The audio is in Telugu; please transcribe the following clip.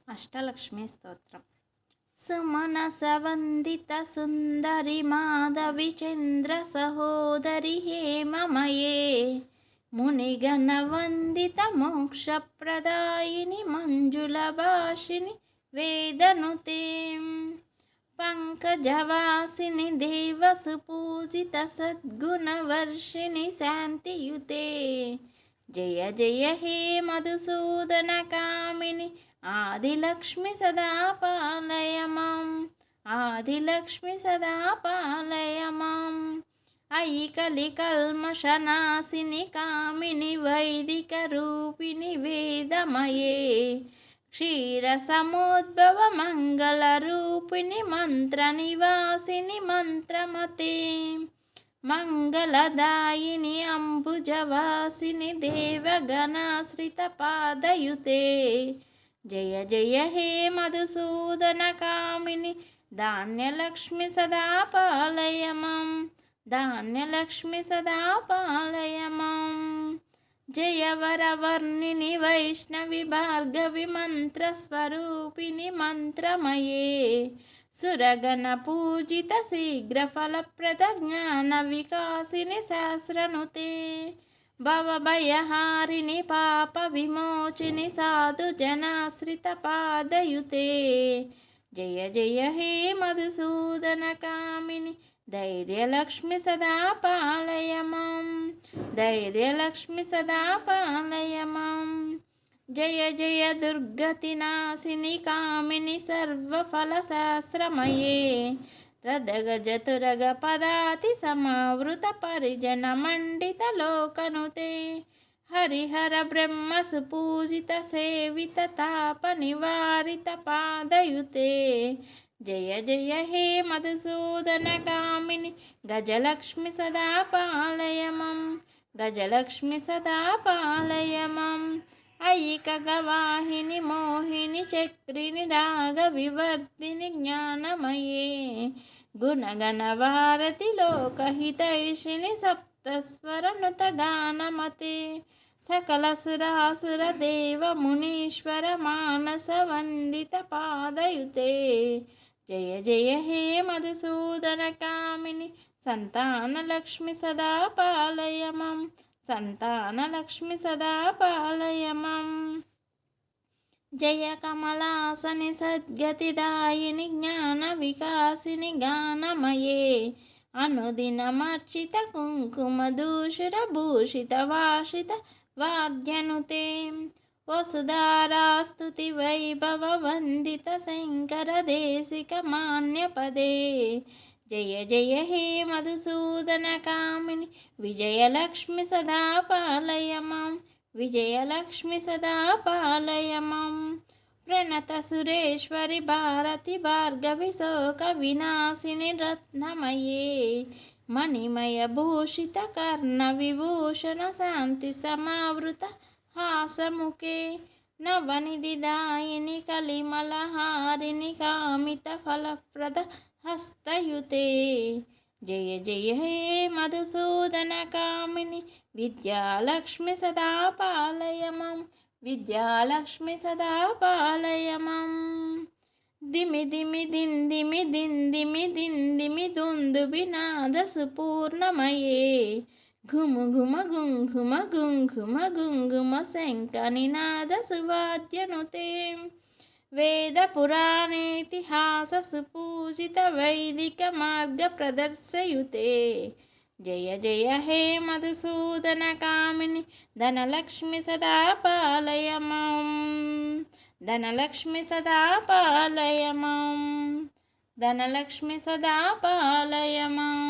అష్టలక్ష్మి స్తోత్రం. సుమనస వందిత సుందరి మాధవి చంద్ర సహోదరి హేమమయే మునిగణ వందిత మోక్షప్రదాయిని మంజుల భాషిని వేదనుతే పంకజవాసిని దేవసు పూజిత సద్గుణవర్షిణి శాంతియుతే జయ జయ హే మధుసూదన కామిని ఆదిలక్ష్మి సదా పాలయమాం ఆదిలక్ష్మి సదా పాలయమాం అయి కలికల్మషనాశిని కామిని వైదిక రూపిణి వేదమయే క్షీరసముద్భవ మంగళ రూపిణి మంత్ర నివాసిని మంత్రమతే మంగళదాయిని అంబుజవాసిని దేవగణాశ్రిత పాదయుతే జయ జయ హే మధుసూదన కామిని ధాన్యలక్ష్మి సదా పాలయమాం ధాన్యలక్ష్మి సదా పాలయమాం జయవరవర్ణిని వైష్ణవి భార్గవి మంత్రస్వరూపిణి మంత్రమయే సురగణ పూజిత శీఘ్ర ఫలప్రద జ్ఞాన వికాసిని సహస్రనుతే భవభయహారిణి పాప విమోచిని సాధు జనాశ్రిత పాదయుతే జయ జయ హే మధుసూదన కామిని ధైర్యలక్ష్మి సదా పాలయమాం ధైర్యలక్ష్మి సదా పాలయమాం జయ జయ దుర్గతి నాశిని కామిని సర్వఫల శాస్త్రమయే రథగజతురగ పదాతి సమావృత పరిజన మండిత లోకనుతే హరిహర బ్రహ్మ సుపూజిత సేవిత తాప నివారిత పాదయుతే జయ జయ హే మధుసూదన కామిని గజలక్ష్మి సదా పాలయమం గజలక్ష్మి సదా పాలయమం అయి ఖగవాహిని మోహిని చక్రిని రాగ వివర్ధిని జ్ఞానమయే గుణగణ భారతి లోకహితైషిణి సప్తస్వరనుత గానమతే సకల సురాసుర దేవ మునీశ్వర మానస వందిత పాదయుతే జయ జయ హే మధుసూదన కామిని సంతానలక్ష్మి సదా పాలయమం సంతానలక్ష్మి సదా పాలయమం జయ కమలాసని సద్గతిదాయిని జ్ఞాన వికాసిని గానమయే అనుదినమర్చిత కుంకుమ దూషిర భూషిత వాషిత వాద్యనుతే వసుధారాస్తుతి వైభవ వందిత శంకర దేశిక మాన్యపదే జయ జయ హే మధుసూదన కామిని విజయలక్ష్మి సదా పాలయమాం విజయలక్ష్మి సదా పాలయమాం ప్రణత సురేశ్వరి భారతి భార్గవి శోక వినాశిని రత్నమయే మణిమయ భూషిత కర్ణ విభూషణ శాంతి సమావృత హాసముఖే నవనిధిదాయిని కలిమలహారిణి కామిత ఫలప్రద హస్తయుతే జయ జయ హే మధుసూదన కామిని విద్యాలక్ష్మి సదా పాలయమం విద్యాలక్ష్మి సదా పాలయమం దిమి దిమి దిందిమి దిందిమి దిందిమి దుందుబి నాద సుపూర్ణమయే ఘుమ ఘుమ గుంఘుమ గుంఘుమ గుంఘుమ శంఖనినాద సువాద్యనుతే వేద పురాణేతిహాస సుపూజిత వైదిక మార్గ ప్రదర్శయుతే జయ జయ హే మధుసూదన కామిని ధనలక్ష్మి సదా పాలయమాం ధనలక్ష్మి సదా పాలయమాం ధనలక్ష్మి సదా పాలయమాం